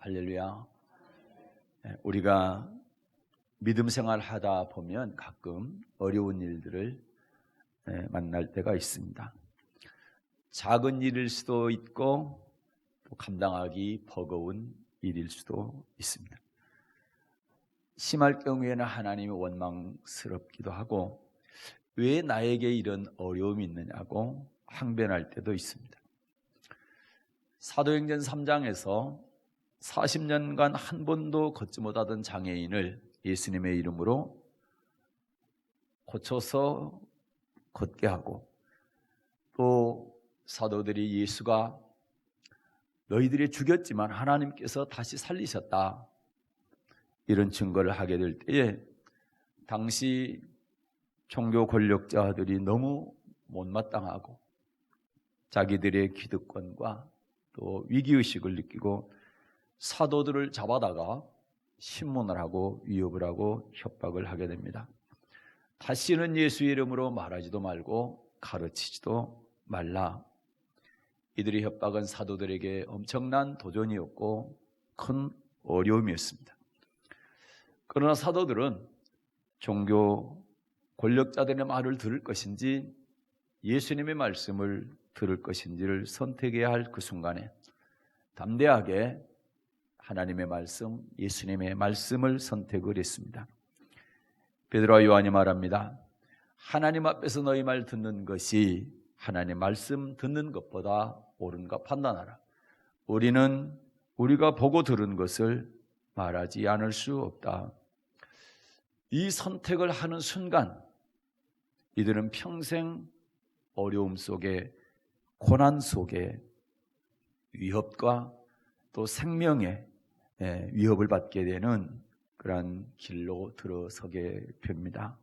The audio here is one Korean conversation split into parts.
할렐루야. 우리가 믿음 생활 하다 보면 가끔 어려운 일들을 만날 때가 있습니다. 작은 일일 수도 있고 또 감당하기 버거운 일일 수도 있습니다. 심할 경우에는 하나님이 원망스럽기도 하고 왜 나에게 이런 어려움이 있느냐고 항변할 때도 있습니다. 사도행전 3장에서 40년간 한 번도 걷지 못하던 장애인을 예수님의 이름으로 고쳐서 걷게 하고, 또 사도들이 예수가 너희들이 죽였지만 하나님께서 다시 살리셨다, 이런 증거를 하게 될 때에 당시 종교 권력자들이 너무 못마땅하고 자기들의 기득권과 또 위기의식을 느끼고 사도들을 잡아다가 신문을 하고 위협을 하고 협박을 하게 됩니다. 다시는 예수의 이름으로 말하지도 말고 가르치지도 말라. 이들의 협박은 사도들에게 엄청난 도전이었고 큰 어려움이었습니다. 그러나 사도들은 종교 권력자들의 말을 들을 것인지 예수님의 말씀을 들을 것인지를 선택해야 할 그 순간에 담대하게 하나님의 말씀, 예수님의 말씀을 선택을 했습니다. 베드로와 요한이 말합니다. 하나님 앞에서 너희 말 듣는 것이 하나님의 말씀 듣는 것보다 옳은가 판단하라. 우리는 우리가 보고 들은 것을 말하지 않을 수 없다. 이 선택을 하는 순간 이들은 평생 어려움 속에, 고난 속에 위협과 또 생명의 위협을 받게 되는 그러한 길로 들어서게 됩니다.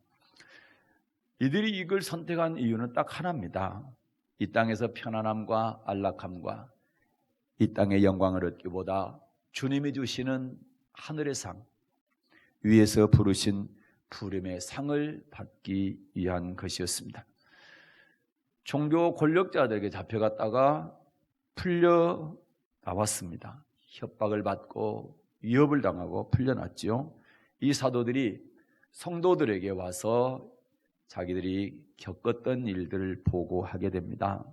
이들이 이걸 선택한 이유는 딱 하나입니다. 이 땅에서 편안함과 안락함과 이 땅의 영광을 얻기보다 주님이 주시는 하늘의 상, 위에서 부르신 부름의 상을 받기 위한 것이었습니다. 종교 권력자들에게 잡혀갔다가 풀려 나왔습니다. 협박을 받고 위협을 당하고 풀려났지요. 이 사도들이 성도들에게 와서 자기들이 겪었던 일들을 보고하게 됩니다.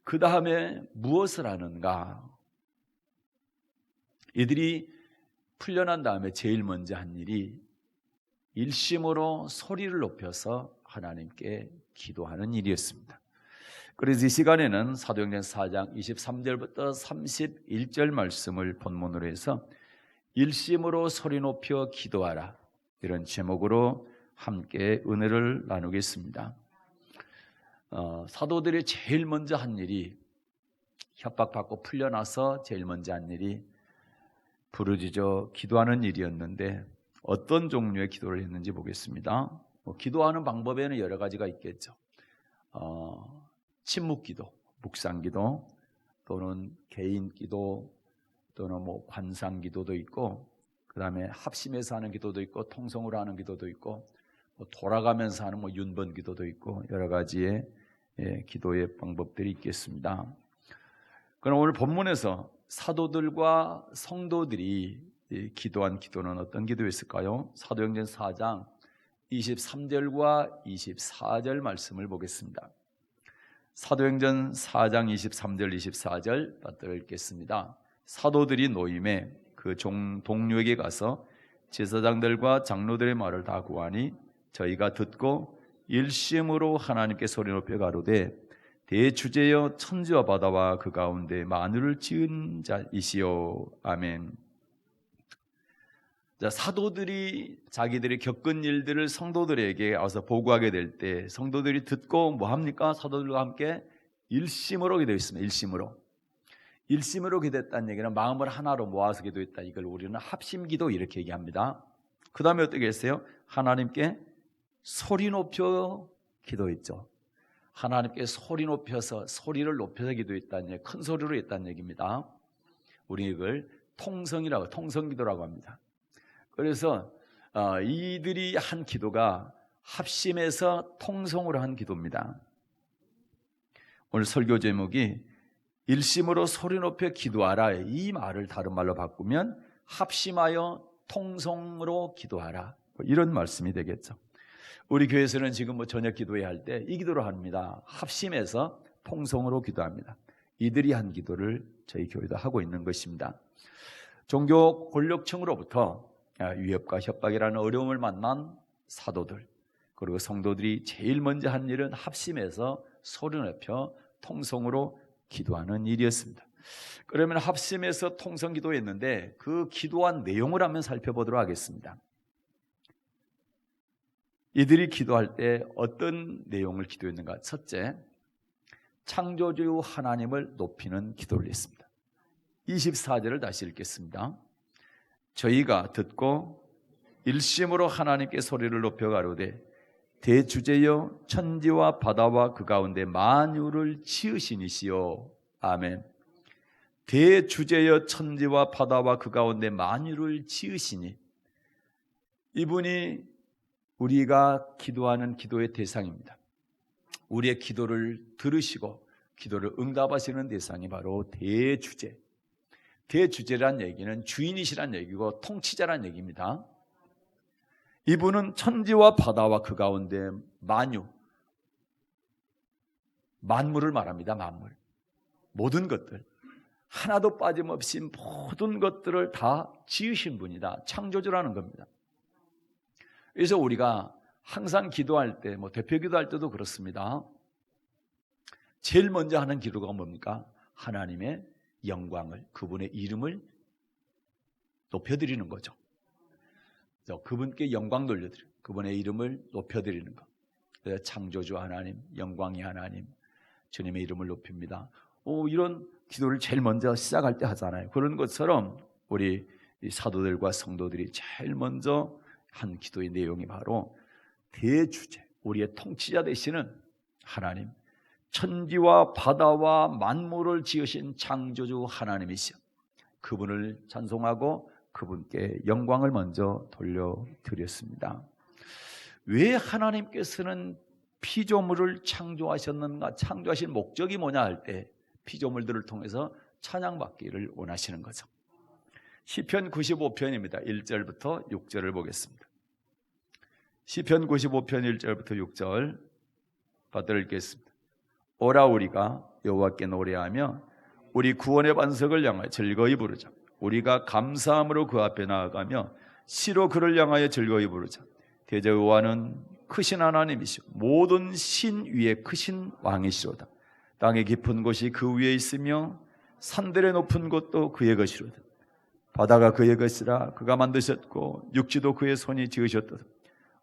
그 다음에 무엇을 하는가? 이들이 풀려난 다음에 제일 먼저 한 일이 일심으로 소리를 높여서 하나님께 기도하는 일이었습니다. 그래서 이 시간에는 사도행전 4장 23절부터 31절 말씀을 본문으로 해서 일심으로 소리 높여 기도하라, 이런 제목으로 함께 은혜를 나누겠습니다. 사도들이 제일 먼저 한 일이, 협박받고 풀려나서 제일 먼저 한 일이 부르짖어 기도하는 일이었는데 어떤 종류의 기도를 했는지 보겠습니다. 기도하는 방법에는 여러 가지가 있겠죠. 침묵기도, 묵상기도, 또는 개인기도, 또는 관상기도도 있고, 그 다음에 합심해서 하는 기도도 있고, 통성으로 하는 기도도 있고, 돌아가면서 하는 윤번기도도 있고, 여러 가지의 기도의 방법들이 있겠습니다. 그럼 오늘 본문에서 사도들과 성도들이 기도한 기도는 어떤 기도였을까요? 사도행전 4장 23절과 24절 말씀을 보겠습니다. 사도행전 4장 23절 24절 받들어 읽겠습니다. 사도들이 노임에 그 동료에게 가서 제사장들과 장로들의 말을 다 구하니 저희가 듣고 일심으로 하나님께 소리 높여 가로되 대주제여 천지와 바다와 그 가운데 만유를 지은 자이시오. 아멘. 자, 사도들이 자기들이 겪은 일들을 성도들에게 와서 보고하게 될 때 성도들이 듣고 뭐 합니까? 사도들과 함께 일심으로 기도했습니다. 일심으로 기도했다는 얘기는 마음을 하나로 모아서 기도했다, 이걸 우리는 합심기도 이렇게 얘기합니다. 그 다음에 어떻게 했어요? 하나님께 소리 높여 기도했죠. 하나님께 소리 높여서, 소리를 높여서 기도했다는 얘기, 큰 소리로 했다는 얘기입니다. 우리 이걸 통성기도라고 합니다. 그래서 이들이 한 기도가 합심해서 통성으로 한 기도입니다. 오늘 설교 제목이 일심으로 소리 높여 기도하라. 이 말을 다른 말로 바꾸면 합심하여 통성으로 기도하라. 이런 말씀이 되겠죠. 우리 교회에서는 지금 저녁 기도회 할 때 이 기도를 합니다. 합심해서 통성으로 기도합니다. 이들이 한 기도를 저희 교회도 하고 있는 것입니다. 종교 권력층으로부터 위협과 협박이라는 어려움을 만난 사도들, 그리고 성도들이 제일 먼저 한 일은 합심해서 소리 높여 통성으로 기도하는 일이었습니다. 그러면 합심해서 통성 기도했는데 그 기도한 내용을 한번 살펴보도록 하겠습니다. 이들이 기도할 때 어떤 내용을 기도했는가? 첫째, 창조주 하나님을 높이는 기도를 했습니다. 24절을 다시 읽겠습니다. 저희가 듣고 일심으로 하나님께 소리를 높여 가로되 대주제여 천지와 바다와 그 가운데 만유를 지으시니시여. 아멘. 대주제여 천지와 바다와 그 가운데 만유를 지으시니, 이분이 우리가 기도하는 기도의 대상입니다. 우리의 기도를 들으시고 기도를 응답하시는 대상이 바로 대주제. 대주제란 얘기는 주인이시란 얘기고 통치자란 얘기입니다. 이분은 천지와 바다와 그 가운데 만유, 만물을 말합니다. 만물, 모든 것들, 하나도 빠짐없이 모든 것들을 다 지으신 분이다. 창조주라는 겁니다. 그래서 우리가 항상 기도할 때, 대표 기도할 때도 그렇습니다. 제일 먼저 하는 기도가 뭡니까? 하나님의 영광을, 그분의 이름을 높여드리는 거죠. 그분께 영광 돌려드리는, 그분의 이름을 높여드리는 것. 창조주 하나님, 영광의 하나님, 주님의 이름을 높입니다. 이런 기도를 제일 먼저 시작할 때 하잖아요. 그런 것처럼 우리 사도들과 성도들이 제일 먼저 한 기도의 내용이 바로 대주제, 우리의 통치자 되시는 하나님, 천지와 바다와 만물을 지으신 창조주 하나님이시여, 그분을 찬송하고 그분께 영광을 먼저 돌려드렸습니다. 왜 하나님께서는 피조물을 창조하셨는가? 창조하신 목적이 뭐냐 할 때 피조물들을 통해서 찬양받기를 원하시는 거죠. 시편 95편입니다. 1절부터 6절을 보겠습니다. 시편 95편 1절부터 6절 받들어 읽겠습니다. 오라 우리가 여호와께 노래하며 우리 구원의 반석을 향하여 즐거이 부르자. 우리가 감사함으로 그 앞에 나아가며 시로 그를 향하여 즐거이 부르자. 대저 여호와는 크신 하나님이시오 모든 신 위에 크신 왕이시로다. 땅의 깊은 곳이 그 위에 있으며 산들의 높은 곳도 그의 것이로다. 바다가 그의 것이라 그가 만드셨고 육지도 그의 손이 지으셨도다.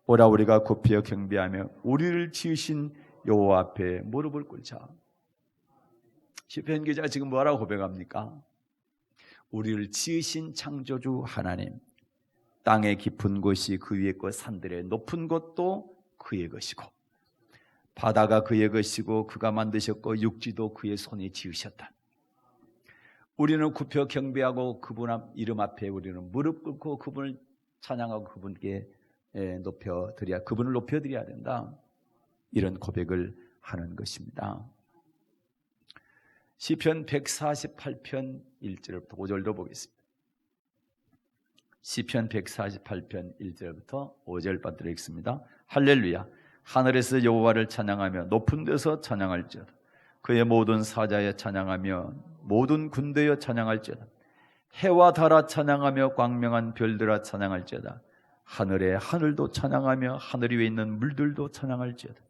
오라 우리가 굽히어 경배하며 우리를 지으신 여호와 앞에 무릎을 꿇자. 시편 기자가 지금 뭐라고 고백합니까? 우리를 지으신 창조주 하나님, 땅의 깊은 곳이 그 위에 것, 산들의 높은 곳도 그의 것이고 바다가 그의 것이고 그가 만드셨고 육지도 그의 손이 지으셨다. 우리는 굽혀 경배하고 그분 이름 앞에 우리는 무릎 꿇고 그분을 찬양하고 그분께 그분을 높여드려야 된다. 이런 고백을 하는 것입니다. 시편 148편 1절부터 5절도 보겠습니다. 시편 148편 1절부터 5절 받들어 읽습니다. 할렐루야. 하늘에서 여호와를 찬양하며 높은 데서 찬양할지어다. 그의 모든 사자에 찬양하며 모든 군대여 찬양할지어다. 해와 달아 찬양하며 광명한 별들아 찬양할지어다. 하늘의 하늘도 찬양하며 하늘 위에 있는 물들도 찬양할지어다.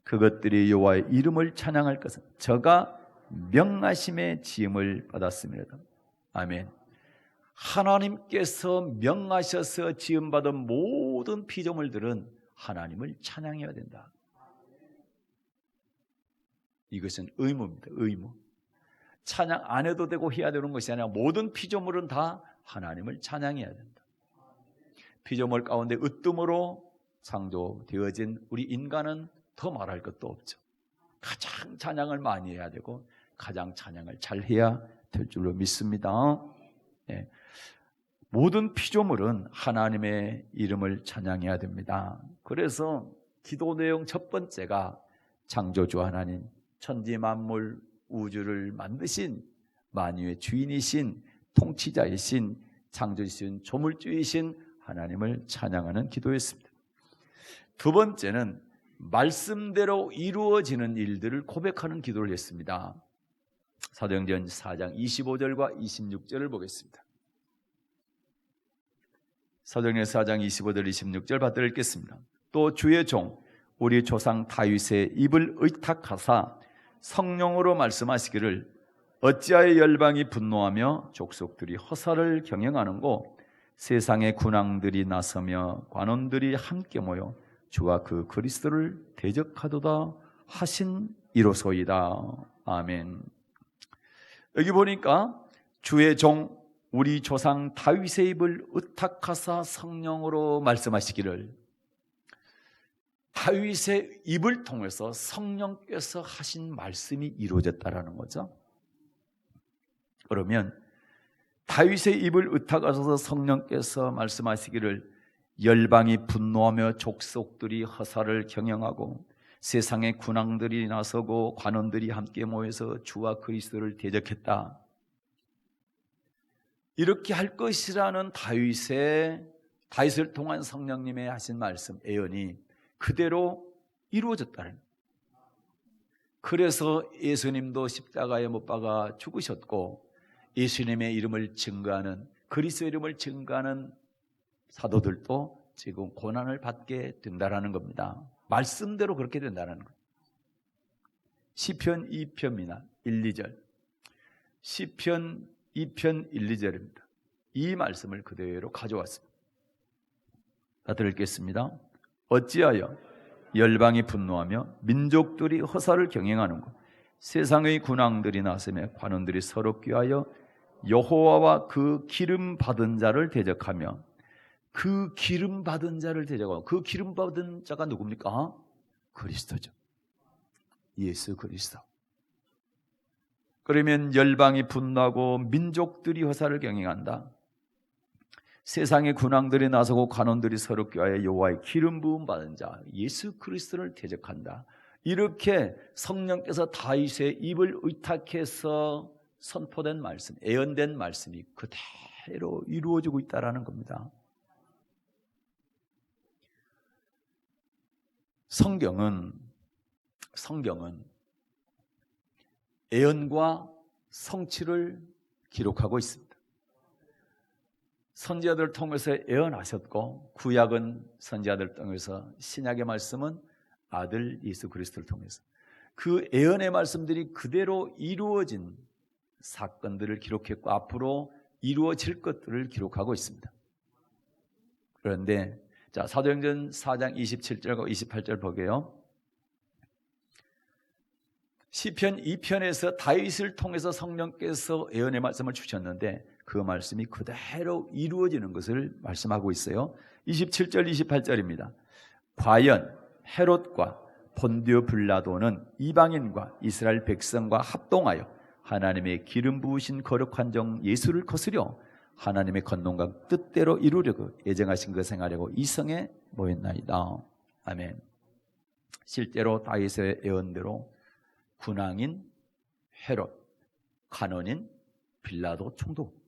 그것들이 여호와의 이름을 찬양할 것은 저가 명하심의 지음을 받았습니다. 아멘. 하나님께서 명하셔서 지음받은 모든 피조물들은 하나님을 찬양해야 된다. 이것은 의무입니다. 의무. 찬양 안 해도 되고 해야 되는 것이 아니라 모든 피조물은 다 하나님을 찬양해야 된다. 피조물 가운데 으뜸으로 창조되어진 우리 인간은 더 말할 것도 없죠. 가장 찬양을 많이 해야 되고 가장 찬양을 잘 해야 될 줄로 믿습니다. 네. 모든 피조물은 하나님의 이름을 찬양해야 됩니다. 그래서 기도 내용 첫 번째가 창조주 하나님, 천지 만물, 우주를 만드신 만유의 주인이신 통치자이신 창조주신 조물주이신 하나님을 찬양하는 기도였습니다. 두 번째는 말씀대로 이루어지는 일들을 고백하는 기도를 했습니다. 사도행전 4장 25절과 26절을 보겠습니다. 사도행전 4장 25절 26절 받들어 읽겠습니다. 또 주의 종 우리 조상 다윗의 입을 의탁하사 성령으로 말씀하시기를 어찌하여 열방이 분노하며 족속들이 허사를 경영하는고 세상의 군왕들이 나서며 관원들이 함께 모여 주와 그 그리스도를 대적하도다 하신 이로소이다. 아멘. 여기 보니까 주의 종 우리 조상 다윗의 입을 의탁하사 성령으로 말씀하시기를, 다윗의 입을 통해서 성령께서 하신 말씀이 이루어졌다라는 거죠. 그러면 다윗의 입을 의탁하셔서 성령께서 말씀하시기를 열방이 분노하며 족속들이 허사를 경영하고 세상의 군왕들이 나서고 관원들이 함께 모여서 주와 그리스도를 대적했다, 이렇게 할 것이라는 다윗을 통한 성령님의 하신 말씀, 예언이 그대로 이루어졌다는 거예요. 그래서 예수님도 십자가에 못 박아 죽으셨고 예수님의 이름을 증거하는, 그리스도의 이름을 증거하는 사도들도 지금 고난을 받게 된다라는 겁니다. 말씀대로 그렇게 된다는 거예요. 시편 2편이나 1, 2절, 시편 2편 1, 2절입니다. 이 말씀을 그대로 가져왔습니다. 다 들겠습니다. 어찌하여 열방이 분노하며 민족들이 허사를 경영하는고 세상의 군왕들이 나서며 관원들이 서로 꾀하여 여호와와 그 기름 받은 자를 대적하며, 그 기름 받은 자를 대적하고, 그 기름 받은 자가 누굽니까? 그리스도죠. 예수 그리스도. 그러면 열방이 분노하고 민족들이 허사를 경영한다, 세상의 군왕들이 나서고 관원들이 서로 꾀하여 여호와의 기름 부음 받은 자 예수 그리스도를 대적한다, 이렇게 성령께서 다윗의 입을 의탁해서 선포된 말씀, 예언된 말씀이 그대로 이루어지고 있다는 겁니다. 성경은 예언과 성취를 기록하고 있습니다. 선지자들을 통해서 예언하셨고, 구약은 선지자들을 통해서, 신약의 말씀은 아들 예수 그리스도를 통해서 그 예언의 말씀들이 그대로 이루어진 사건들을 기록했고 앞으로 이루어질 것들을 기록하고 있습니다. 그런데 자, 사도행전 4장 27절과 28절 보게요. 시편 2편에서 다윗을 통해서 성령께서 예언의 말씀을 주셨는데 그 말씀이 그대로 이루어지는 것을 말씀하고 있어요. 27절 28절입니다. 과연 헤롯과 본디오 빌라도는 이방인과 이스라엘 백성과 합동하여 하나님의 기름 부으신 거룩한 종 예수를 거스려 하나님의 권능과 뜻대로 이루려고 예정하신 것을 행하려고 이 성에 모였나이다. 아멘. 실제로 다윗의 예언대로 군왕인 헤롯, 관원인 빌라도 총독,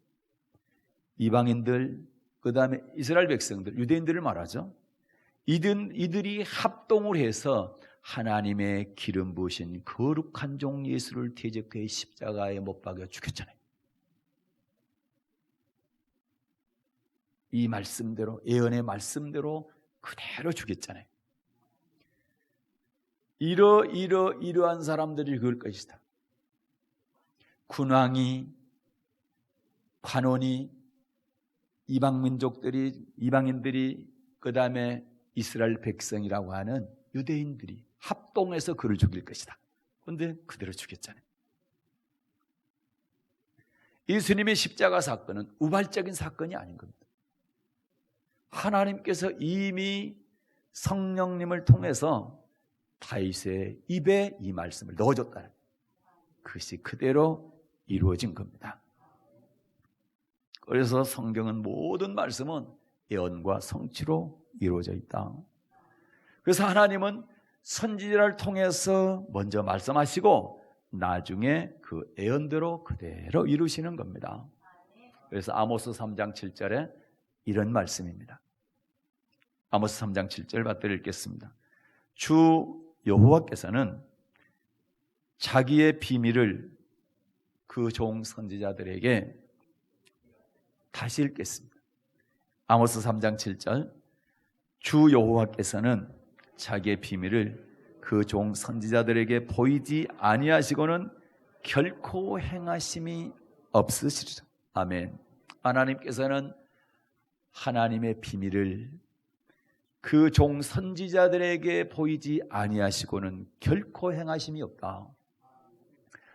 이방인들, 그 다음에 이스라엘 백성들, 유대인들을 말하죠. 이들이 합동을 해서 하나님의 기름 부으신 거룩한 종 예수를 대적해 십자가에 못 박여 죽였잖아요. 이 말씀대로, 예언의 말씀대로 그대로 죽였잖아요. 이러한 사람들이 그럴 것이다. 군왕이, 관원이, 이방인들이, 그 다음에 이스라엘 백성이라고 하는 유대인들이 합동해서 그를 죽일 것이다. 그런데 그대로 죽였잖아요. 예수님의 십자가 사건은 우발적인 사건이 아닌 겁니다. 하나님께서 이미 성령님을 통해서 다윗의 입에 이 말씀을 넣어줬다는, 그것이 그대로 이루어진 겁니다. 그래서 성경은 모든 말씀은 예언과 성취로 이루어져 있다. 그래서 하나님은 선지자를 통해서 먼저 말씀하시고 나중에 그 예언대로 그대로 이루시는 겁니다. 그래서 아모스 3장 7절에 이런 말씀입니다. 아모스 3장 7절 받들어 읽겠습니다. 주 여호와께서는 자기의 비밀을 그 종 선지자들에게, 다시 읽겠습니다. 아모스 3장 7절, 주 여호와께서는 자기의 비밀을 그 종 선지자들에게 보이지 아니하시고는 결코 행하심이 없으시리라. 아멘. 하나님께서는 하나님의 비밀을 그 종 선지자들에게 보이지 아니하시고는 결코 행하심이 없다.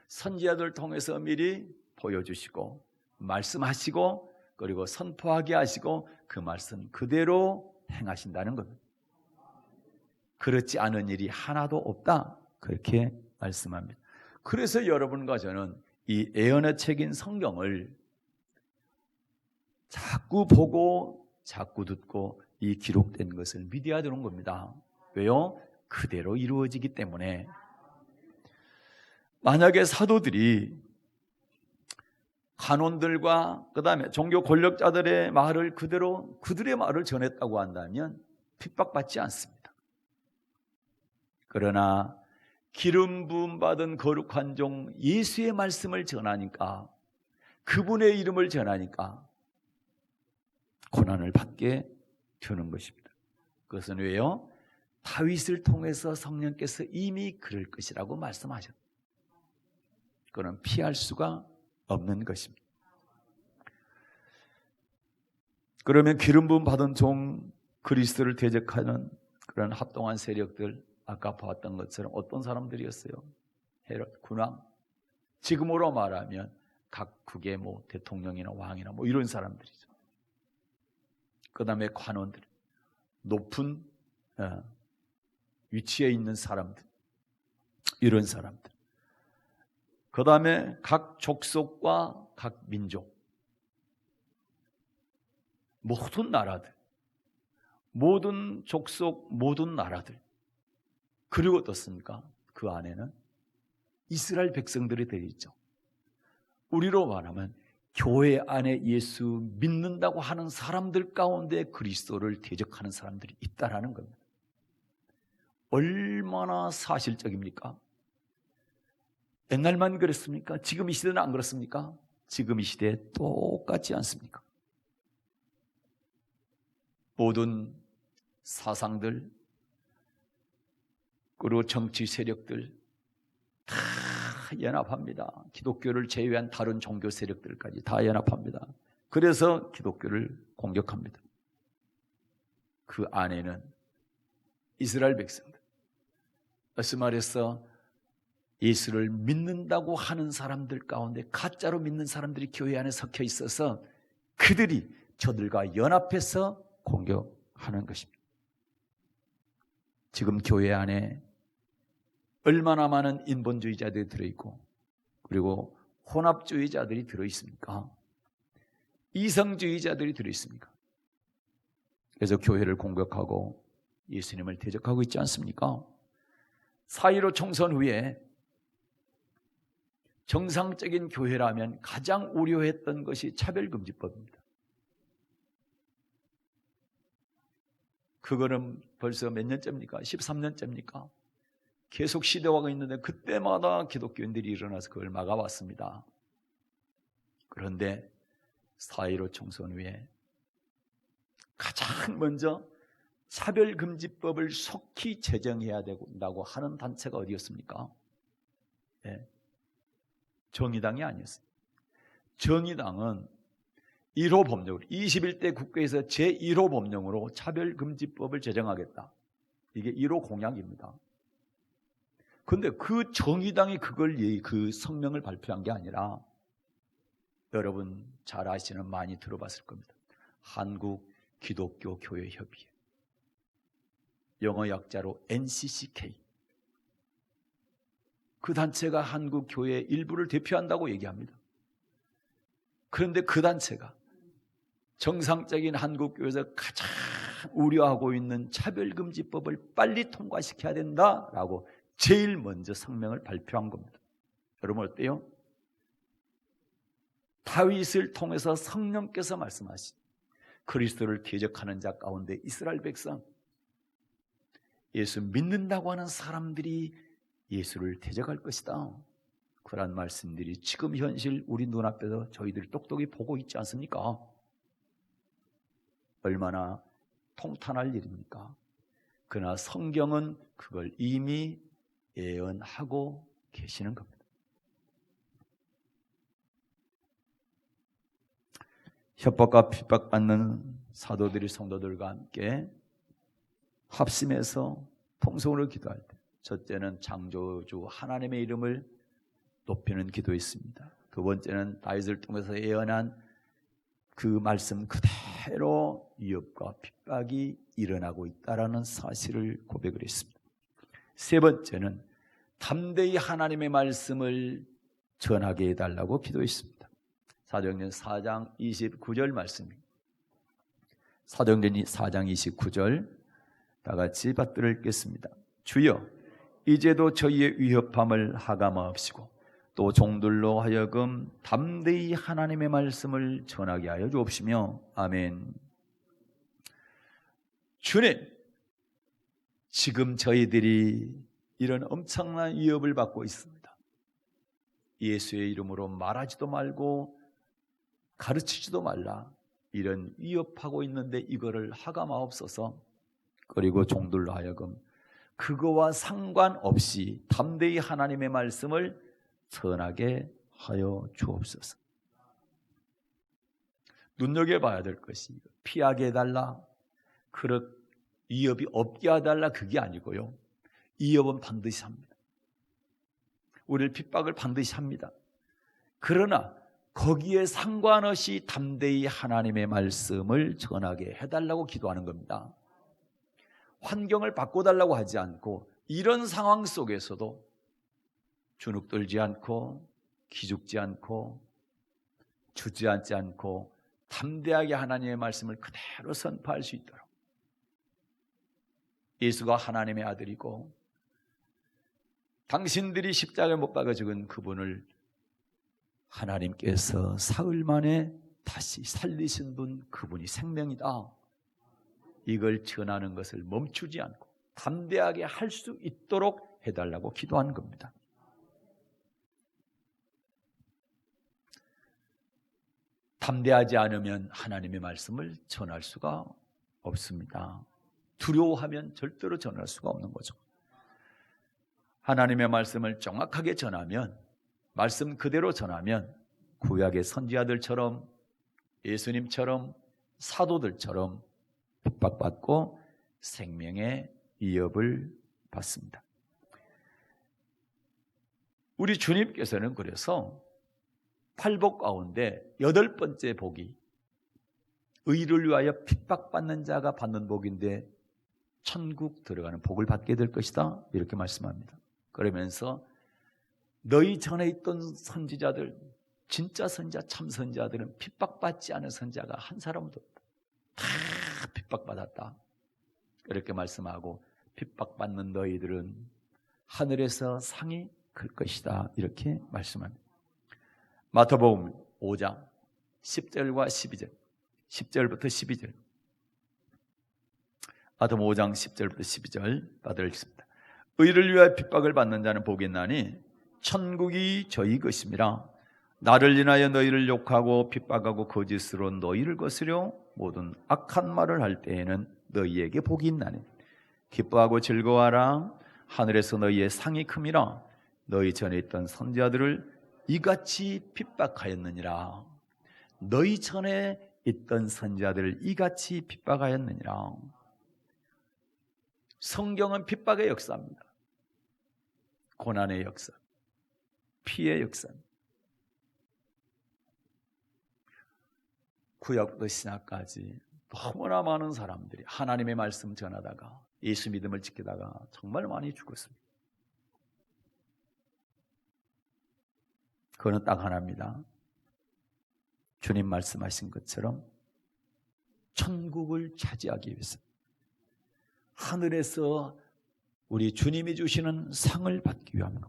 선지자들 통해서 미리 보여주시고 말씀하시고 그리고 선포하게 하시고 그 말씀 그대로 행하신다는 겁니다. 그렇지 않은 일이 하나도 없다, 그렇게 말씀합니다. 그래서 여러분과 저는 이 예언의 책인 성경을 자꾸 보고 자꾸 듣고 이 기록된 것을 믿어야 되는 겁니다. 왜요? 그대로 이루어지기 때문에. 만약에 사도들이 간원들과 그 다음에 종교 권력자들의 말을 그대로 그들의 말을 전했다고 한다면 핍박받지 않습니다. 그러나 기름 부음 받은 거룩한 종 예수의 말씀을 전하니까, 그분의 이름을 전하니까 고난을 받게 되는 것입니다. 그것은 왜요? 다윗을 통해서 성령께서 이미 그럴 것이라고 말씀하셨다. 그건 피할 수가 없는 것입니다. 그러면 기름 부음 받은 종 그리스도를 대적하는 그런 합동한 세력들, 아까 보았던 것처럼 어떤 사람들이었어요? 헤롯, 군왕. 지금으로 말하면 각국의 대통령이나 왕이나 이런 사람들이죠. 그 다음에 관원들, 높은 위치에 있는 사람들, 이런 사람들. 그 다음에 각 족속과 각 민족, 모든 나라들, 모든 족속, 모든 나라들. 그리고 어떻습니까? 그 안에는 이스라엘 백성들이 들어있죠. 우리로 말하면 교회 안에 예수 믿는다고 하는 사람들 가운데 그리스도를 대적하는 사람들이 있다라는 겁니다. 얼마나 사실적입니까? 옛날만 그랬습니까? 지금 이 시대는 안 그렇습니까? 지금 이 시대에 똑같지 않습니까? 모든 사상들, 그리고 정치 세력들 다 연합합니다. 기독교를 제외한 다른 종교 세력들까지 다 연합합니다. 그래서 기독교를 공격합니다. 그 안에는 이스라엘 백성들, 다시 말해서 예수를 믿는다고 하는 사람들 가운데 가짜로 믿는 사람들이 교회 안에 섞여 있어서 그들이 저들과 연합해서 공격하는 것입니다. 지금 교회 안에 얼마나 많은 인본주의자들이 들어있고 그리고 혼합주의자들이 들어있습니까? 이성주의자들이 들어있습니까? 그래서 교회를 공격하고 예수님을 대적하고 있지 않습니까? 4.15 총선 후에 정상적인 교회라면 가장 우려했던 것이 차별금지법입니다. 그거는 벌써 몇 년째입니까? 13년째입니까? 계속 시도하고 있는데 그때마다 기독교인들이 일어나서 그걸 막아왔습니다. 그런데 4.15 총선 후에 가장 먼저 차별금지법을 속히 제정해야 된다고 하는 단체가 어디였습니까? 네. 정의당이 아니었어요. 정의당은 1호 법령으로 21대 국회에서 제1호 법령으로 차별금지법을 제정하겠다. 이게 1호 공약입니다. 그런데 그 정의당이 그 성명을 발표한 게 아니라 여러분 잘 아시는, 많이 들어봤을 겁니다. 한국 기독교 교회 협의회, 영어 약자로 NCCK. 그 단체가 한국 교회 일부를 대표한다고 얘기합니다. 그런데 그 단체가 정상적인 한국 교회에서 가장 우려하고 있는 차별금지법을 빨리 통과시켜야 된다라고 제일 먼저 성명을 발표한 겁니다. 여러분 어때요? 다윗을 통해서 성령께서 말씀하신 그리스도를 대적하는 자 가운데 이스라엘 백성, 예수 믿는다고 하는 사람들이 예수를 대적할 것이다. 그런 말씀들이 지금 현실 우리 눈앞에서 저희들이 똑똑히 보고 있지 않습니까? 얼마나 통탄할 일입니까? 그러나 성경은 그걸 이미 예언하고 계시는 겁니다. 협박과 핍박받는 사도들이 성도들과 함께 합심해서 통성으로 기도할 때, 첫째는 창조주 하나님의 이름을 높이는 기도였습니다. 두 번째는 다윗을 통해서 예언한 그 말씀 그대로 위협과 핍박이 일어나고 있다는 사실을 고백을 했습니다. 세 번째는 담대히 하나님의 말씀을 전하게 해달라고 기도했습니다. 사도행전 4장 29절 말씀입니다. 사도행전 4장 29절 다 같이 받들어 읽겠습니다. 주여, 이제도 저희의 위협함을 하감하옵시고 또 종들로 하여금 담대히 하나님의 말씀을 전하게 하여 주옵시며. 아멘. 주님, 지금 저희들이 이런 엄청난 위협을 받고 있습니다. 예수의 이름으로 말하지도 말고 가르치지도 말라, 이런 위협하고 있는데 이거를 하감하옵소서. 그리고 종들로 하여금 그거와 상관없이 담대히 하나님의 말씀을 전하게 하여 주옵소서. 눈여겨봐야 될 것이 피하게 해달라, 그런 위협이 없게 해달라, 그게 아니고요, 위협은 반드시 합니다. 우리를 핍박을 반드시 합니다. 그러나 거기에 상관없이 담대히 하나님의 말씀을 전하게 해달라고 기도하는 겁니다. 환경을 바꿔달라고 하지 않고 이런 상황 속에서도 주눅들지 않고 기죽지 않고 주저앉지 않고 담대하게 하나님의 말씀을 그대로 선포할 수 있도록, 예수가 하나님의 아들이고 당신들이 십자가에 못 박아 죽은 그분을 하나님께서 사흘 만에 다시 살리신 분, 그분이 생명이다. 이걸 전하는 것을 멈추지 않고 담대하게 할 수 있도록 해달라고 기도한 겁니다. 담대하지 않으면 하나님의 말씀을 전할 수가 없습니다. 두려워하면 절대로 전할 수가 없는 거죠. 하나님의 말씀을 정확하게 전하면, 말씀 그대로 전하면 구약의 선지자들처럼, 예수님처럼, 사도들처럼 핍박받고 생명의 위협을 받습니다. 우리 주님께서는 그래서 8복 가운데 8번째 복이 의를 위하여 핍박받는 자가 받는 복인데 천국 들어가는 복을 받게 될 것이다, 이렇게 말씀합니다. 그러면서 너희 전에 있던 선지자들, 진짜 선지자, 참 선지자들은 핍박받지 않은 선지자가 한 사람도 없다. 다 핍박받았다, 이렇게 말씀하고 핍박받는 너희들은 하늘에서 상이 클 것이다, 이렇게 말씀합니다. 마태복음 5장 10절과 12절, 10절부터 12절, 마태복음 5장 10절부터 12절 받으겠습니다. 의를 위하여 핍박을 받는 자는 복이 있나니 천국이 저희 것임이라. 나를 인하여 너희를 욕하고 핍박하고 거짓으로 너희를 거스려 모든 악한 말을 할 때에는 너희에게 복이 있나니 기뻐하고 즐거워하라. 하늘에서 너희의 상이 큼이라. 너희 전에 있던 선지자들을 이같이 핍박하였느니라. 너희 전에 있던 선지자들을 이같이 핍박하였느니라. 성경은 핍박의 역사입니다. 고난의 역사, 피의 역사. 구약부터 신약까지 너무나 많은 사람들이 하나님의 말씀 전하다가 예수 믿음을 지키다가 정말 많이 죽었습니다. 그거는 딱 하나입니다. 주님 말씀하신 것처럼 천국을 차지하기 위해서 하늘에서 우리 주님이 주시는 상을 받기 위함.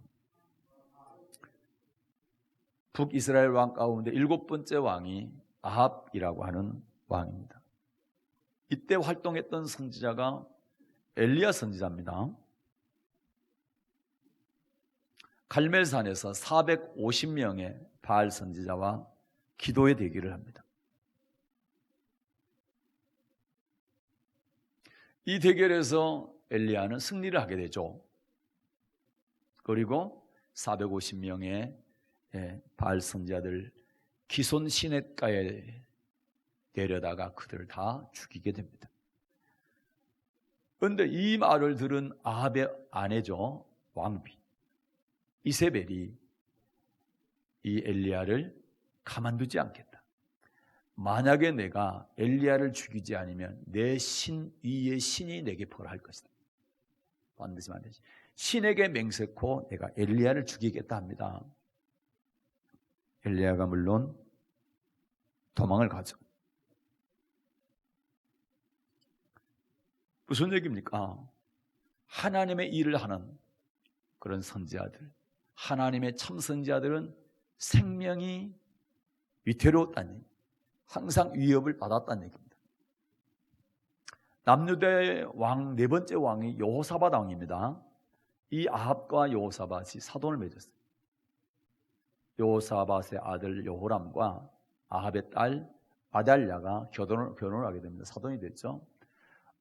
북이스라엘 왕 가운데 7번째 왕이 아합이라고 하는 왕입니다. 이때 활동했던 선지자가 엘리야 선지자입니다. 갈멜산에서 450명의 바알 선지자와 기도의 대기를 합니다. 이 대결에서 엘리야는 승리를 하게 되죠. 그리고 450명의 바알 선지자들 기손 시냇가에 데려다가 그들을 다 죽이게 됩니다. 그런데 이 말을 들은 아합의 아내죠, 왕비 이세벨이 이 엘리야를 가만두지 않겠다. 만약에 내가 엘리야를 죽이지 않으면 내 신 위의 신이 내게 벌할 것이다. 반드시 말이지. 신에게 맹세코 내가 엘리야를 죽이겠다 합니다. 엘리야가 물론 도망을 가죠. 무슨 얘기입니까? 하나님의 일을 하는 그런 선지자들, 하나님의 참 선지자들은 생명이 위태로웠다는 얘기, 항상 위협을 받았다는 얘기입니다. 남유다의 왕, 4번째 왕이 여호사밧 왕입니다. 이 아합과 여호사밧이 사돈을 맺었어요. 여호사밧의 아들 여호람과 아합의 딸 아달랴가 결혼을 하게 됩니다. 사돈이 됐죠.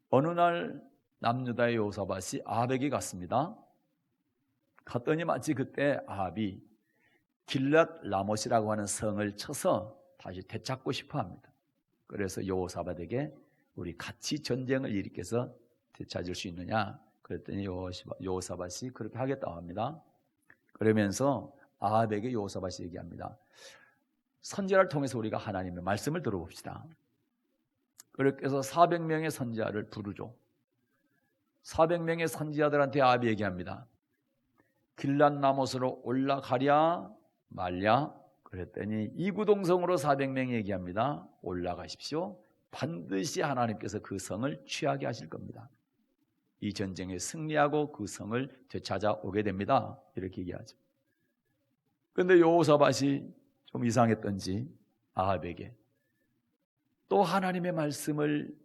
어느 날 남유다의 여호사밧이 아합에게 갔습니다. 갔더니 마치 그때 아합이 길랏 라못이라고 하는 성을 쳐서 다시 되찾고 싶어 합니다. 그래서 여호사밧에게 우리 같이 전쟁을 일으켜서 되찾을 수 있느냐? 그랬더니 여호사밧이 그렇게 하겠다고 합니다. 그러면서 아합에게 여호사밧이 얘기합니다. 선지자를 통해서 우리가 하나님의 말씀을 들어봅시다. 그렇게 해서 400명의 선지자를 부르죠. 400명의 선지자들한테 아합이 얘기합니다. 길랏 라못으로 올라가랴 말랴? 그랬더니 이구동성으로 400명이 얘기합니다. 올라가십시오. 반드시 하나님께서 그 성을 취하게 하실 겁니다. 이 전쟁에 승리하고 그 성을 되찾아 오게 됩니다. 이렇게 얘기하죠. 그런데 여호사밧이 좀 이상했던지 아합에게 또 하나님의 말씀을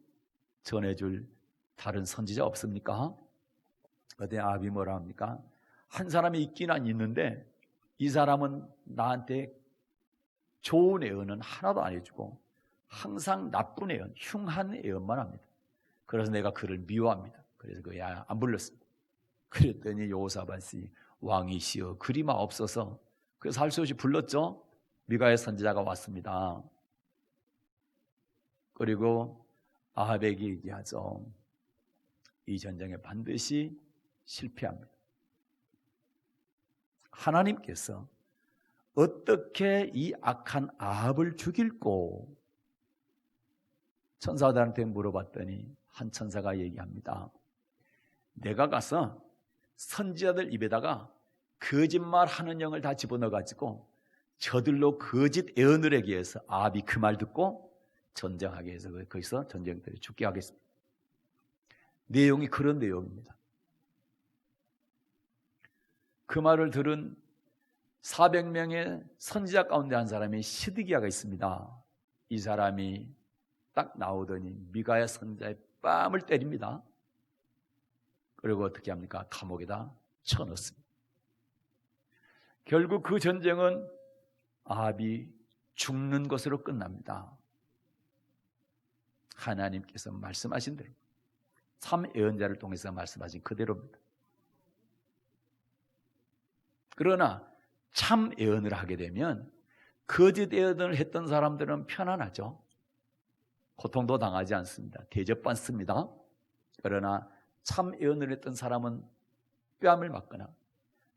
전해줄 다른 선지자 없습니까? 그때 아합이 뭐라 합니까? 한 사람이 있기는 있는데 이 사람은 나한테 좋은 예언은 하나도 안 해주고 항상 나쁜 예언, 흉한 예언만 합니다. 그래서 내가 그를 미워합니다. 그래서 그게 안 불렀습니다. 그랬더니 여호사밧이 왕이시여 그리마 없어서 그래서 할 수 없이 불렀죠. 미가의 선지자가 왔습니다. 그리고 아합에게 얘기하죠. 이 전쟁에 반드시 실패합니다. 하나님께서 어떻게 이 악한 아합을 죽일꼬? 천사들한테 물어봤더니 한 천사가 얘기합니다. 내가 가서 선지자들 입에다가 거짓말하는 영을 다 집어넣어가지고 저들로 거짓 예언을 하기 위해서 아합이 그 말 듣고 전쟁하게 해서 거기서 전쟁들이 죽게 하겠습니다. 내용이 그런 내용입니다. 그 말을 들은 400명의 선지자 가운데 한 사람이 시드기야가 있습니다. 이 사람이 딱 나오더니 미가야 선지자의 뺨을 때립니다. 그리고 어떻게 합니까? 감옥에다 쳐넣습니다. 결국 그 전쟁은 아합이 죽는 것으로 끝납니다. 하나님께서 말씀하신 대로 참 예언자를 통해서 말씀하신 그대로입니다. 그러나 참 예언을 하게 되면 거짓 예언을 했던 사람들은 편안하죠. 고통도 당하지 않습니다. 대접받습니다. 그러나 참 예언을 했던 사람은 뺨을 맞거나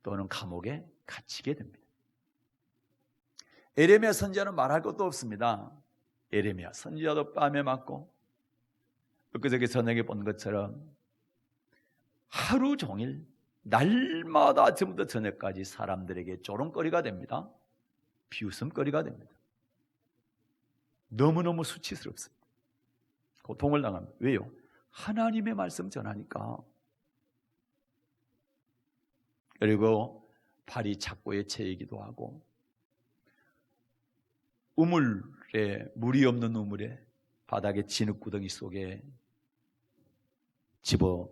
또는 감옥에 갇히게 됩니다. 에레미야 선지자는 말할 것도 없습니다. 에레미야 선지자도 뺨에 맞고 엊그저께 저녁에 본 것처럼 하루 종일 날마다 아침부터 저녁까지 사람들에게 조롱거리가 됩니다. 비웃음거리가 됩니다. 너무너무 수치스럽습니다. 고통을 당합니다. 왜요? 하나님의 말씀 전하니까. 그리고 발이 착고에 채이기도 하고 우물에, 물이 없는 우물에, 바닥에 진흙구덩이 속에 집어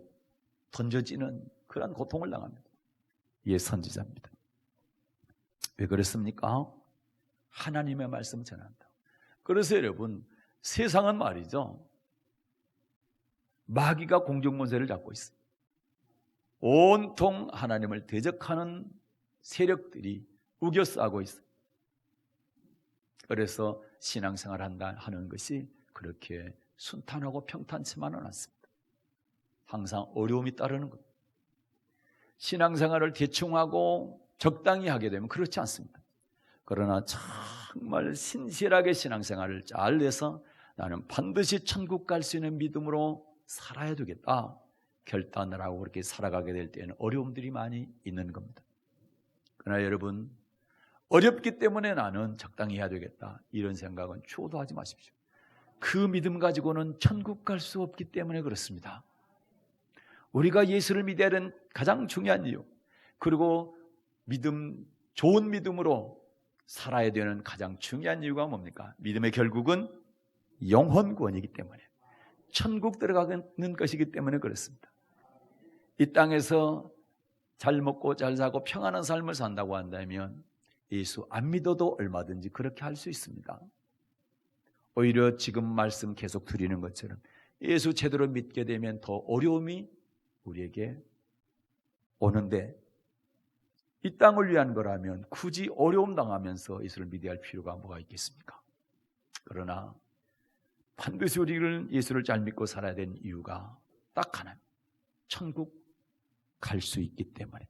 던져지는 그런 고통을 당합니다. 이게 선지자입니다. 왜 그렇습니까? 하나님의 말씀을 전한다. 그래서 여러분, 세상은 말이죠, 마귀가 공중권세를 잡고 있어요. 온통 하나님을 대적하는 세력들이 우겨싸고 있어요. 그래서 신앙생활 한다 하는 것이 그렇게 순탄하고 평탄치만은 않습니다. 항상 어려움이 따르는 겁니다. 신앙생활을 대충 하고 적당히 하게 되면 그렇지 않습니다. 그러나 정말 신실하게 신앙생활을 잘 해서 나는 반드시 천국 갈 수 있는 믿음으로 살아야 되겠다 결단을 하고 그렇게 살아가게 될 때는 어려움들이 많이 있는 겁니다. 그러나 여러분, 어렵기 때문에 나는 적당히 해야 되겠다 이런 생각은 추호도 하지 마십시오. 그 믿음 가지고는 천국 갈 수 없기 때문에 그렇습니다. 우리가 예수를 믿어야 하는 가장 중요한 이유, 그리고 좋은 믿음으로 살아야 되는 가장 중요한 이유가 뭡니까? 믿음의 결국은 영혼 구원이기 때문에, 천국 들어가는 것이기 때문에 그렇습니다. 이 땅에서 잘 먹고 잘 사고 평안한 삶을 산다고 한다면 예수 안 믿어도 얼마든지 그렇게 할 수 있습니다. 오히려 지금 말씀 계속 드리는 것처럼 예수 제대로 믿게 되면 더 어려움이 우리에게 오는데, 이 땅을 위한 거라면 굳이 어려움 당하면서 예수를 믿어야 할 필요가 뭐가 있겠습니까? 그러나 반드시 우리는 예수를 잘 믿고 살아야 되는 이유가 딱 하나, 천국 갈 수 있기 때문에.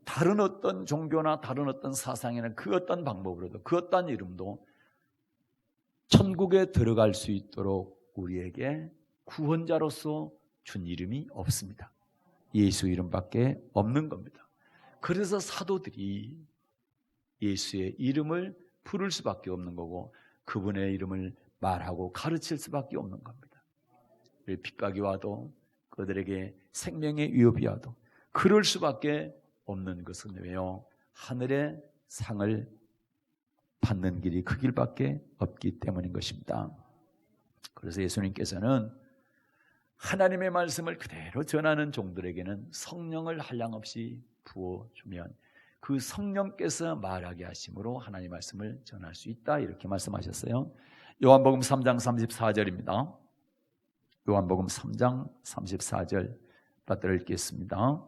다른 어떤 종교나 다른 어떤 사상이나 그 어떤 방법으로도, 그 어떤 이름도 천국에 들어갈 수 있도록 우리에게 구원자로서 준 이름이 없습니다. 예수 이름밖에 없는 겁니다. 그래서 사도들이 예수의 이름을 부를 수밖에 없는 거고, 그분의 이름을 말하고 가르칠 수밖에 없는 겁니다. 핍박이 와도, 그들에게 생명의 위협이 와도 그럴 수밖에 없는 것은 왜요? 하늘의 상을 받는 길이 그 길밖에 없기 때문인 것입니다. 그래서 예수님께서는 하나님의 말씀을 그대로 전하는 종들에게는 성령을 한량없이 부어주면 그 성령께서 말하게 하심으로 하나님의 말씀을 전할 수 있다, 이렇게 말씀하셨어요. 요한복음 3장 34절입니다. 요한복음 3장 34절 받들어 읽겠습니다.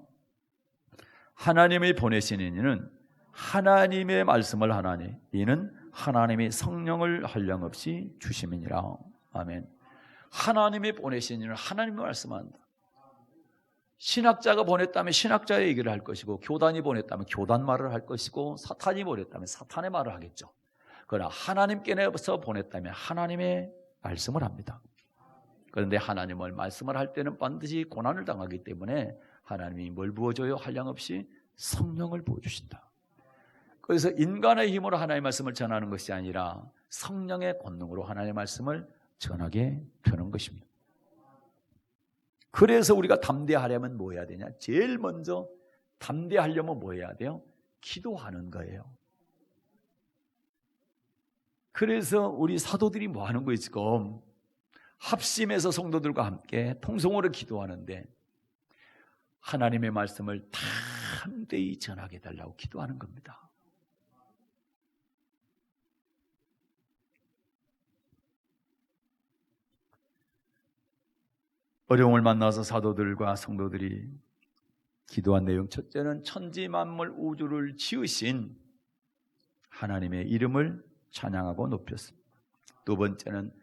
하나님이 보내신 이는 하나님의 말씀을 하나니 이는 하나님이 성령을 한량없이 주심이니라. 아멘. 하나님이 보내신 이는 하나님의 말씀한다. 신학자가 보냈다면 신학자의 얘기를 할 것이고, 교단이 보냈다면 교단 말을 할 것이고, 사탄이 보냈다면 사탄의 말을 하겠죠. 그러나 하나님께서 보냈다면 하나님의 말씀을 합니다. 그런데 하나님을 말씀을 할 때는 반드시 고난을 당하기 때문에 하나님이 뭘 부어줘요? 한량없이 성령을 부어주신다. 그래서 인간의 힘으로 하나님의 말씀을 전하는 것이 아니라 성령의 권능으로 하나님의 말씀을 전하게 되는 것입니다. 그래서 우리가 담대하려면 뭐 해야 되냐? 제일 먼저 담대하려면 뭐 해야 돼요? 기도하는 거예요. 그래서 우리 사도들이 뭐 하는 거예요? 지금 합심해서 성도들과 함께 통성으로 기도하는데, 하나님의 말씀을 담대히 전하게 해달라고 기도하는 겁니다. 어려움을 만나서 사도들과 성도들이 기도한 내용, 첫째는 천지 만물 우주를 지으신 하나님의 이름을 찬양하고 높였습니다. 두 번째는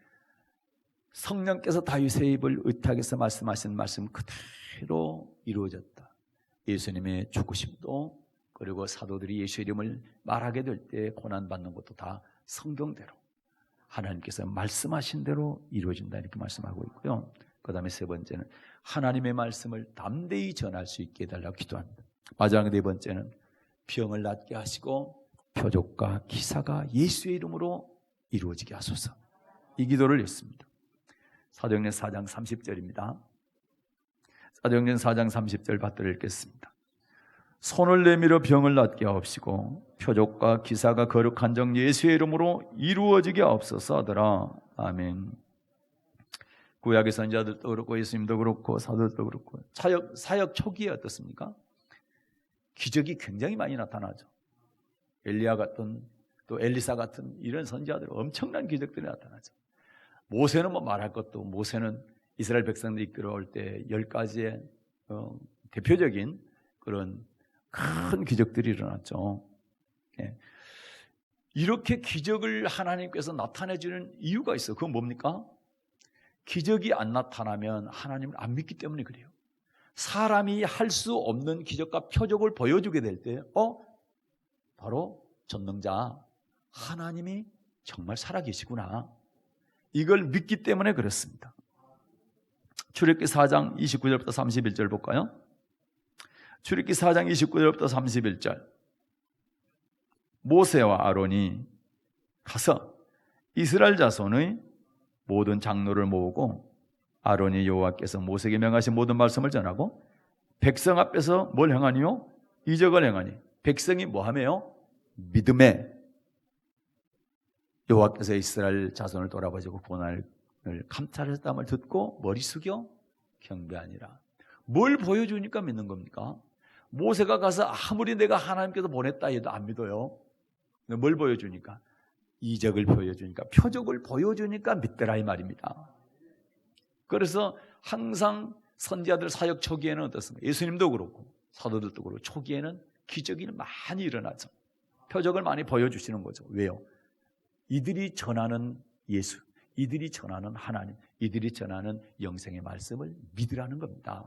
성령께서 다윗의 입을 의탁해서 말씀하신 말씀 그대로 이루어졌다. 예수님의 죽으심도, 그리고 사도들이 예수 이름을 말하게 될 때 고난받는 것도 다 성경대로 하나님께서 말씀하신 대로 이루어진다, 이렇게 말씀하고 있고요. 그 다음에 세 번째는 하나님의 말씀을 담대히 전할 수 있게 해달라고 기도합니다. 마지막 네 번째는 병을 낫게 하시고 표적과 기사가 예수의 이름으로 이루어지게 하소서, 이 기도를 했습니다. 사도행전 4장 30절입니다. 사도행전 4장 30절 받들어 읽겠습니다. 손을 내밀어 병을 낫게 하옵시고 표적과 기사가 거룩한 정 예수의 이름으로 이루어지게 하옵소서 하더라. 아멘. 구약의 선지자들도 그렇고 예수님도 그렇고 사도들도 그렇고 사역 초기에 어떻습니까? 기적이 굉장히 많이 나타나죠. 엘리야 같은 또 엘리사 같은 이런 선지자들 엄청난 기적들이 나타나죠. 모세는 뭐 말할 것도, 모세는 이스라엘 백성들 이끌어올 때 10가지의 대표적인 그런 큰 기적들이 일어났죠. 예. 이렇게 기적을 하나님께서 나타내 주는 이유가 있어요. 그건 뭡니까? 기적이 안 나타나면 하나님을 안 믿기 때문에 그래요. 사람이 할 수 없는 기적과 표적을 보여주게 될 때 바로 전능자 하나님이 정말 살아계시구나, 이걸 믿기 때문에 그렇습니다. 출애굽기 4장 29절부터 31절 볼까요? 출애굽기 4장 29절부터 31절. 모세와 아론이 가서 이스라엘 자손의 모든 장로를 모으고 아론이 여호와께서 모세에게 명하신 모든 말씀을 전하고 백성 앞에서 뭘 행하니요? 이적을 행하니. 백성이 뭐 하며요? 믿음에 여호와께서 이스라엘 자손을 돌아보시고 고난을 감찰하셨다함을 듣고 머리 숙여 경배하니라. 뭘 보여주니까 믿는 겁니까? 모세가 가서 아무리 내가 하나님께서 보냈다 해도 안 믿어요. 뭘 보여주니까? 이적을 보여주니까, 표적을 보여주니까 믿더라 이 말입니다. 그래서 항상 선지자들 사역 초기에는 어떻습니까? 예수님도 그렇고 사도들도 그렇고 초기에는 기적이 많이 일어나죠. 표적을 많이 보여주시는 거죠. 왜요? 이들이 전하는 예수, 이들이 전하는 하나님, 이들이 전하는 영생의 말씀을 믿으라는 겁니다.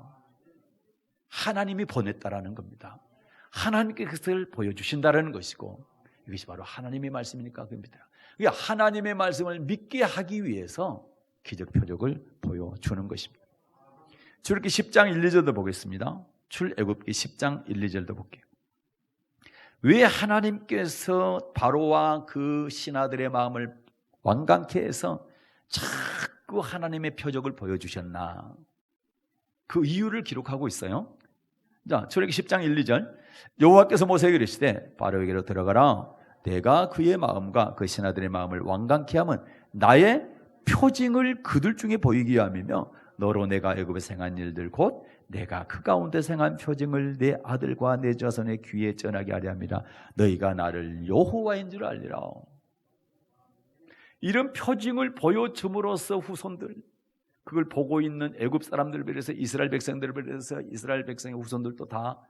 하나님이 보냈다라는 겁니다. 하나님께 그것을 보여주신다라는 것이고, 이것이 바로 하나님의 말씀이니까 그 믿으라. 그러니까 하나님의 말씀을 믿게 하기 위해서 기적 표적을 보여주는 것입니다. 출애굽기 10장 1, 2절도 보겠습니다. 출애굽기 10장 1, 2절도 볼게요. 왜 하나님께서 바로와 그 신하들의 마음을 완강케 해서 자꾸 하나님의 표적을 보여주셨나? 그 이유를 기록하고 있어요. 자, 출애굽기 10장 1, 2절. 여호와께서 모세에게 이르시되 바로에게로 들어가라. 내가 그의 마음과 그 신하들의 마음을 완강케 하면 나의 표징을 그들 중에 보이게 함이며 너로 내가 애굽에서 행한 일들 곧 내가 그 가운데 행한 표징을 내 아들과 내 자손의 귀에 전하게 하려 함이라. 너희가 나를 여호와인 줄 알리라. 이런 표징을 보여줌으로써 후손들, 그걸 보고 있는 애굽 사람들을 비롯해서 이스라엘 백성들을 비롯해서 이스라엘 백성의 후손들도 다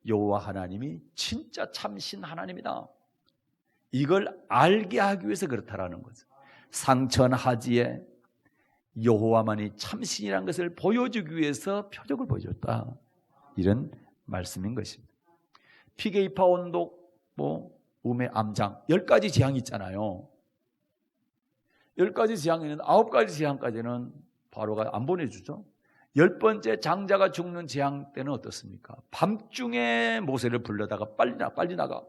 여호와 하나님이 진짜 참신 하나님이다, 이걸 알게 하기 위해서 그렇다라는 거죠. 상천하지에 여호와만이 참신이라는 것을 보여주기 위해서 표적을 보여줬다, 이런 말씀인 것입니다. 피게이파 온독, 우매 암장 10가지 재앙이 있잖아요. 10가지 재앙이 있는데 9가지 재앙까지는 바로가 안 보내주죠. 10번째 장자가 죽는 재앙 때는 어떻습니까? 밤중에 모세를 불러다가 빨리 나가.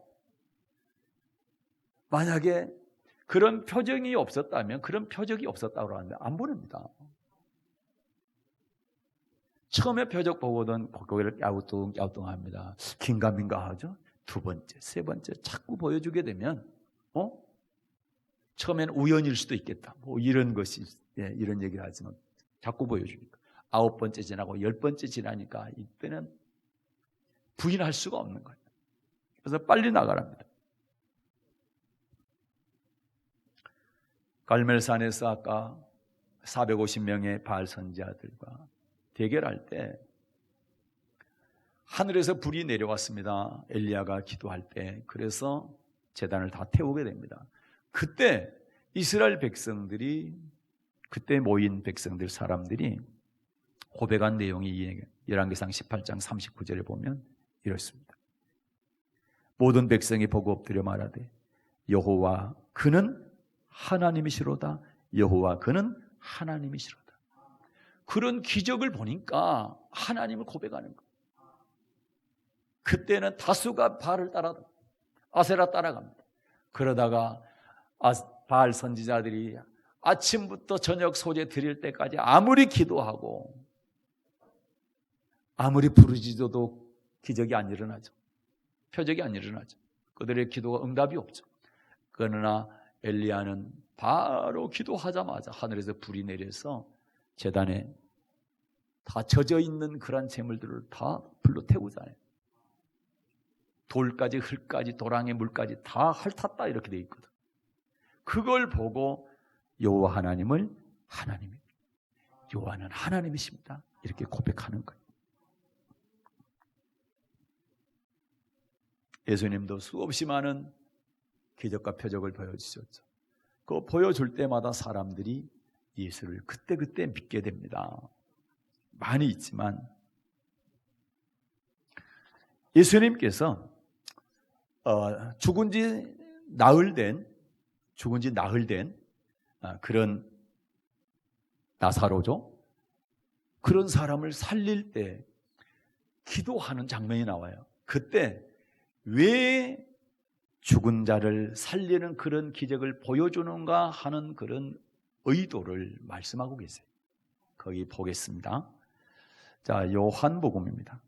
만약에 그런 표정이 없었다면, 그런 표적이 없었다고 하는데 안 보냅니다. 처음에 표적 보고는 고개를 갸우뚱갸우뚱합니다. 긴가민가 하죠. 2번째, 3번째 자꾸 보여주게 되면 처음엔 우연일 수도 있겠다, 이런 것이, 이런 얘기를 하지만 자꾸 보여주니까 9번째 지나고 10번째 지나니까 이때는 부인할 수가 없는 거예요. 그래서 빨리 나가랍니다. 갈멜산에서 아까 450명의 바알 선지자들과 대결할 때 하늘에서 불이 내려왔습니다. 엘리야가 기도할 때. 그래서 제단을 다 태우게 됩니다. 그때 이스라엘 백성들이, 그때 모인 백성들, 사람들이 고백한 내용이 열왕기상 18장 39절에 보면 이렇습니다. 모든 백성이 보고 엎드려 말하되 여호와 그는 하나님이시로다. 여호와 그는 하나님이시로다. 그런 기적을 보니까 하나님을 고백하는 거예요. 그때는 다수가 바알을 따라, 아세라 따라갑니다. 그러다가 바알 선지자들이 아침부터 저녁 소재 드릴 때까지 아무리 기도하고 아무리 부르짖어도 기적이 안 일어나죠. 표적이 안 일어나죠. 그들의 기도가 응답이 없죠. 그러나 엘리야는 바로 기도하자마자 하늘에서 불이 내려서 제단에 다 젖어 있는 그런 재물들을 다 불로 태우잖아요. 돌까지 흙까지 도랑의 물까지 다 핥았다 이렇게 돼 있거든. 그걸 보고 여호와 하나님을 하나님이 여호와는 하나님이십니다 이렇게 고백하는 거예요. 예수님도 수없이 많은 기적과 표적을 보여주셨죠. 그 보여줄 때마다 사람들이 예수를 그때그때 믿게 됩니다. 많이 있지만 예수님께서 죽은 지 나흘 된 그런 나사로죠. 그런 사람을 살릴 때 기도하는 장면이 나와요. 그때 왜 죽은 자를 살리는 그런 기적을 보여주는가 하는 그런 의도를 말씀하고 계세요. 거기 보겠습니다. 자, 요한복음입니다.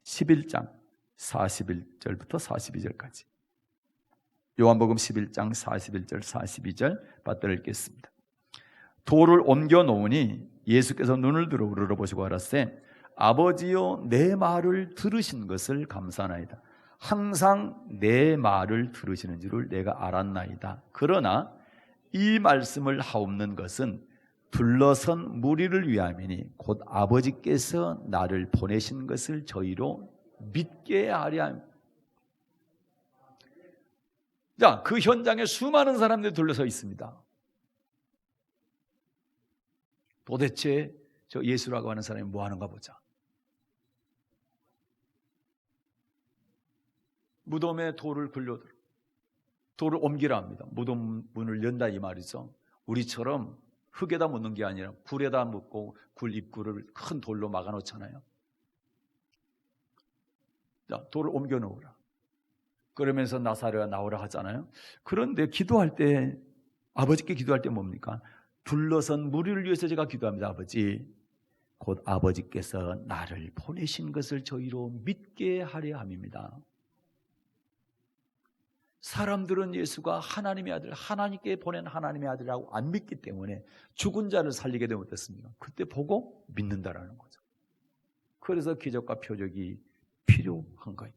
11장 41절부터 42절까지. 요한복음 11장 41절 42절 받들어 읽겠습니다. 돌을 옮겨 놓으니 예수께서 눈을 들어 우러러보시고 알았세. 아버지여 내 말을 들으신 것을 감사하나이다. 항상 내 말을 들으시는 줄을 내가 알았나이다. 그러나 이 말씀을 하옵는 것은 둘러선 무리를 위함이니 곧 아버지께서 나를 보내신 것을 저희로 믿게 하려 합니다. 자, 그 현장에 수많은 사람들이 둘러서 있습니다. 도대체 저 예수라고 하는 사람이 뭐 하는가 보자. 무덤에 돌을 굴려들어 돌을 옮기라 합니다. 무덤 문을 연다 이 말이죠. 우리처럼 흙에다 묻는 게 아니라 굴에다 묻고 굴 입구를 큰 돌로 막아 놓잖아요. 자, 돌을 옮겨 놓으라. 그러면서 나사로가 나오라 하잖아요. 그런데 기도할 때 아버지께 기도할 때 뭡니까? 둘러선 무리를 위해서 제가 기도합니다. 아버지, 곧 아버지께서 나를 보내신 것을 저희로 믿게 하려 함입니다. 사람들은 예수가 하나님의 아들, 하나님께 보낸 하나님의 아들이라고 안 믿기 때문에 죽은 자를 살리게 되면 어떻습니까? 그때 보고 믿는다라는 거죠. 그래서 기적과 표적이 필요한 거예요.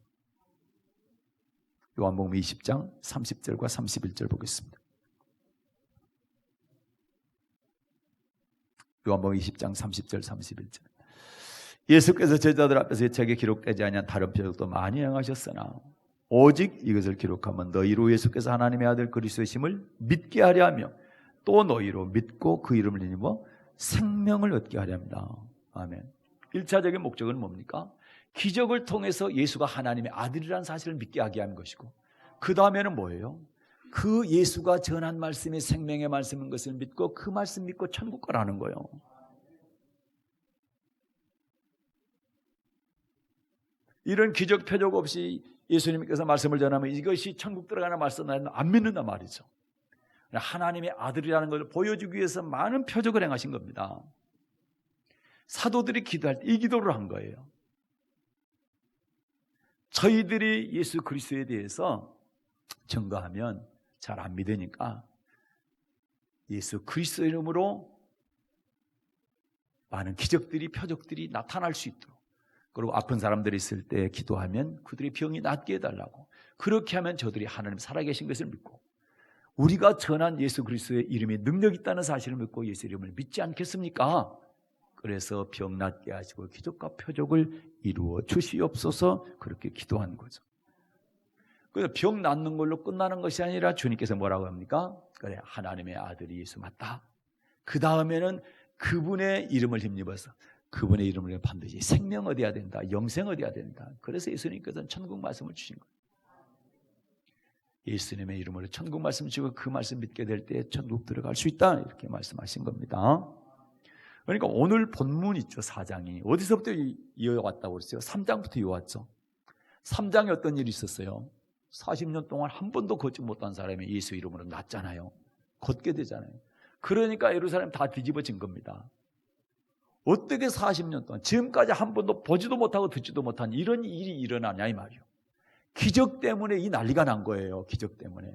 요한복음 20장 30절과 31절 보겠습니다. 요한복음 20장 30절 31절. 예수께서 제자들 앞에서 책에 기록되지 아니한 다른 표적도 많이 행하셨으나 오직 이것을 기록하면 너희로 예수께서 하나님의 아들 그리스도이심을 믿게 하려 하며 또 너희로 믿고 그 이름을 힘입어 생명을 얻게 하려 합니다. 아멘. 1차적인 목적은 뭡니까? 기적을 통해서 예수가 하나님의 아들이라는 사실을 믿게 하게 하는 것이고, 그 다음에는 뭐예요? 그 예수가 전한 말씀이 생명의 말씀인 것을 믿고 그 말씀 믿고 천국 가라는 거예요. 이런 기적 표적 없이 예수님께서 말씀을 전하면 이것이 천국 들어가는 말씀은 안 믿는단 말이죠. 하나님의 아들이라는 걸 보여주기 위해서 많은 표적을 행하신 겁니다. 사도들이 기도할 때 이 기도를 한 거예요. 저희들이 예수 그리스도에 대해서 증거하면 잘 안 믿으니까 예수 그리스도 이름으로 많은 기적들이 표적들이 나타날 수 있도록, 그리고 아픈 사람들이 있을 때 기도하면 그들의 병이 낫게 해달라고, 그렇게 하면 저들이 하나님 살아계신 것을 믿고 우리가 전한 예수 그리스도의 이름에 능력이 있다는 사실을 믿고 예수 이름을 믿지 않겠습니까? 그래서 병 낫게 하시고 기적과 표적을 이루어 주시옵소서, 그렇게 기도한 거죠. 그래서 병 낫는 걸로 끝나는 것이 아니라 주님께서 뭐라고 합니까? 그래, 하나님의 아들이 예수 맞다. 그 다음에는 그분의 이름을 힘입어서 그분의 이름을 반드시 생명 얻어야 된다, 영생 얻어야 된다. 그래서 예수님께서는 천국 말씀을 주신 거예요. 예수님의 이름으로 천국 말씀 주고 그 말씀 믿게 될 때 천국 들어갈 수 있다, 이렇게 말씀하신 겁니다. 그러니까 오늘 본문 있죠, 4장이 어디서부터 이어왔다고 그랬어요? 3장부터 이어왔죠. 3장에 어떤 일이 있었어요? 40년 동안 한 번도 걷지 못한 사람이 예수 이름으로 낫잖아요. 걷게 되잖아요. 그러니까 예루살렘 다 뒤집어진 겁니다. 어떻게 40년 동안 지금까지 한 번도 보지도 못하고 듣지도 못한 이런 일이 일어나냐 이 말이에요. 기적 때문에 이 난리가 난 거예요. 기적 때문에.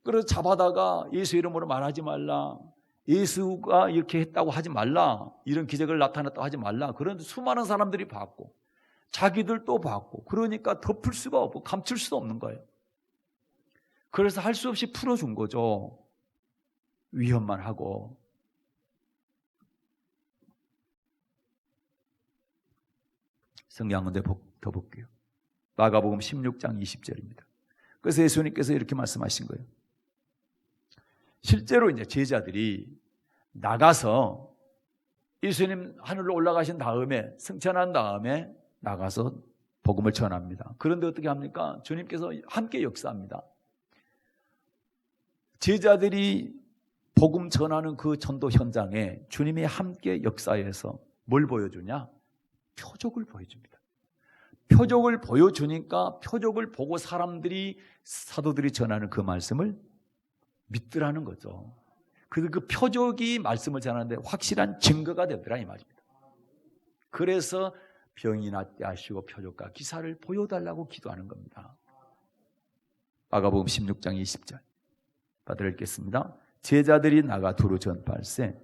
그래서 잡아다가 예수 이름으로 말하지 말라, 예수가 이렇게 했다고 하지 말라, 이런 기적을 나타났다고 하지 말라. 그런데 수많은 사람들이 봤고 자기들도 봤고, 그러니까 덮을 수가 없고 감출 수도 없는 거예요. 그래서 할 수 없이 풀어준 거죠. 위험만 하고. 성경 한 군데 더 볼게요. 마가복음 16장 20절입니다. 그래서 예수님께서 이렇게 말씀하신 거예요. 실제로 이제 제자들이 나가서 예수님 하늘로 올라가신 다음에, 승천한 다음에 나가서 복음을 전합니다. 그런데 어떻게 합니까? 주님께서 함께 역사합니다. 제자들이 복음 전하는 그 전도 현장에 주님이 함께 역사해서 뭘 보여주냐? 표적을 보여줍니다. 표적을 보여주니까 표적을 보고 사람들이, 사도들이 전하는 그 말씀을 믿더라는 거죠. 그 표적이 말씀을 전하는데 확실한 증거가 되더라 이 말입니다. 그래서 병이 낫게 하시고 표적과 기사를 보여달라고 기도하는 겁니다. 마가복음 16장 20절 받들어 읽겠습니다. 제자들이 나가 두루 전파할세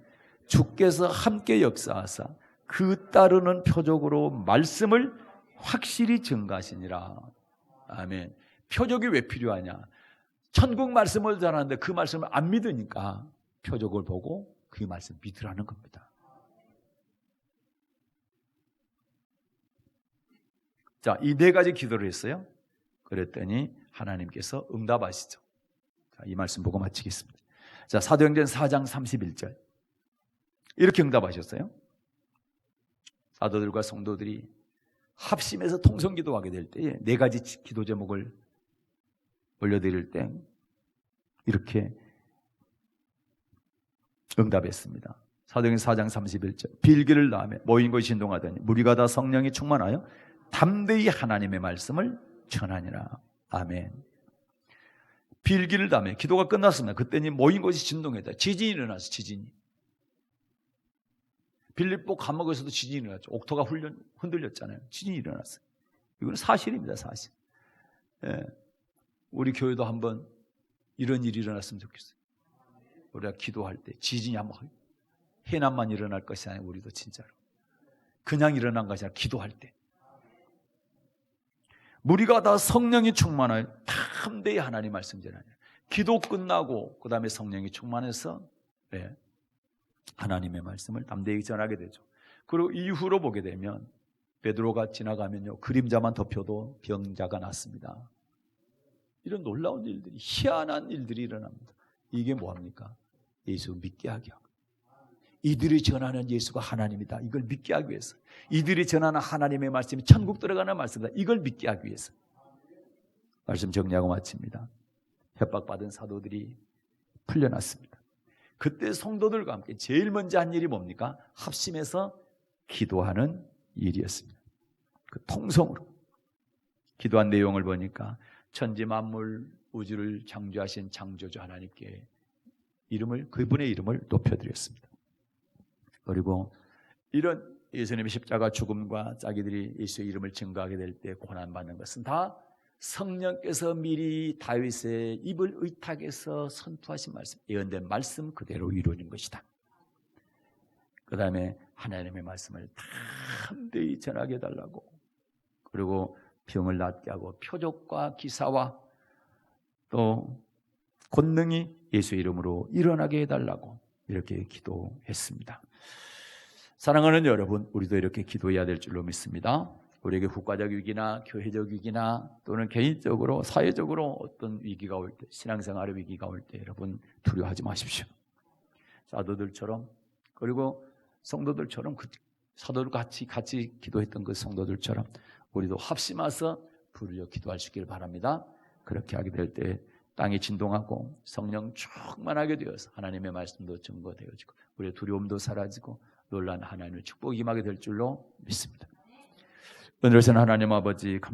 주께서 함께 역사하사 그 따르는 표적으로 말씀을 확실히 증가하시니라. 아멘. 표적이 왜 필요하냐? 천국 말씀을 전하는데 그 말씀을 안 믿으니까 표적을 보고 그 말씀 믿으라는 겁니다. 자, 이 네 가지 기도를 했어요. 그랬더니 하나님께서 응답하시죠. 자, 이 말씀 보고 마치겠습니다. 자, 사도행전 4장 31절 이렇게 응답하셨어요. 사도들과 성도들이 합심해서 통성기도하게 될 때에 네 가지 기도 제목을 올려드릴 때 이렇게 응답했습니다. 사도행전 4장 31절 빌기를 낳으며 모인 곳이 진동하더니 무리가 다 성령이 충만하여 담대히 하나님의 말씀을 전하니라. 아멘. 빌기를 낳으며 기도가 끝났습니다. 그때니 모인 곳이 진동했다. 지진이 일어났어. 지진이. 빌립보 감옥에서도 지진이 일어났죠. 옥토가 흔들렸잖아요. 지진이 일어났어요. 이건 사실입니다. 사실. 예. 우리 교회도 한번 이런 일이 일어났으면 좋겠어요. 우리가 기도할 때 지진이 한번, 해난만 일어날 것이 아니고 우리도 진짜로 그냥 일어난 것이 아니라 기도할 때 무리가 다 성령이 충만하여 담대히 하나님 말씀 전하냐. 기도 끝나고 그 다음에 성령이 충만해서 하나님의 말씀을 담대히 전하게 되죠. 그리고 이후로 보게 되면 베드로가 지나가면요 그림자만 덮여도 병자가 낫습니다. 이런 놀라운 일들이, 희한한 일들이 일어납니다. 이게 뭐합니까? 예수 믿게 하게 하고, 이들이 전하는 예수가 하나님이다, 이걸 믿게 하기 위해서, 이들이 전하는 하나님의 말씀이 천국 들어가는 말씀이다, 이걸 믿게 하기 위해서. 말씀 정리하고 마칩니다. 협박받은 사도들이 풀려났습니다. 그때 성도들과 함께 제일 먼저 한 일이 뭡니까? 합심해서 기도하는 일이었습니다. 그 통성으로 기도한 내용을 보니까 천지 만물 우주를 창조하신 창조주 하나님께 그분의 이름을 높여드렸습니다. 그리고 이런 예수님의 십자가 죽음과 자기들이 예수의 이름을 증거하게 될 때 고난받는 것은 다 성령께서 미리 다윗의 입을 의탁해서 선포하신 말씀, 예언된 말씀 그대로 이루어진 것이다. 그 다음에 하나님의 말씀을 담대히 전하게 해달라고, 그리고 병을 낫게 하고 표적과 기사와 또 권능이 예수의 이름으로 일어나게 해달라고 이렇게 기도했습니다. 사랑하는 여러분, 우리도 이렇게 기도해야 될 줄로 믿습니다. 우리에게 국가적 위기나 교회적 위기나 또는 개인적으로 사회적으로 어떤 위기가 올 때, 신앙생활의 위기가 올 때 여러분 두려워하지 마십시오. 사도들처럼, 그리고 성도들처럼, 사도들 같이 기도했던 그 성도들처럼 우리도 합심해서 부르짖어 기도할 수 있기를 바랍니다. 그렇게 하게 될 때 땅이 진동하고 성령 충만하게 되어서 하나님의 말씀도 증거되어지고 우리의 두려움도 사라지고 놀란 하나님의 축복이 임하게 될 줄로 믿습니다. 오늘은 하나님 아버지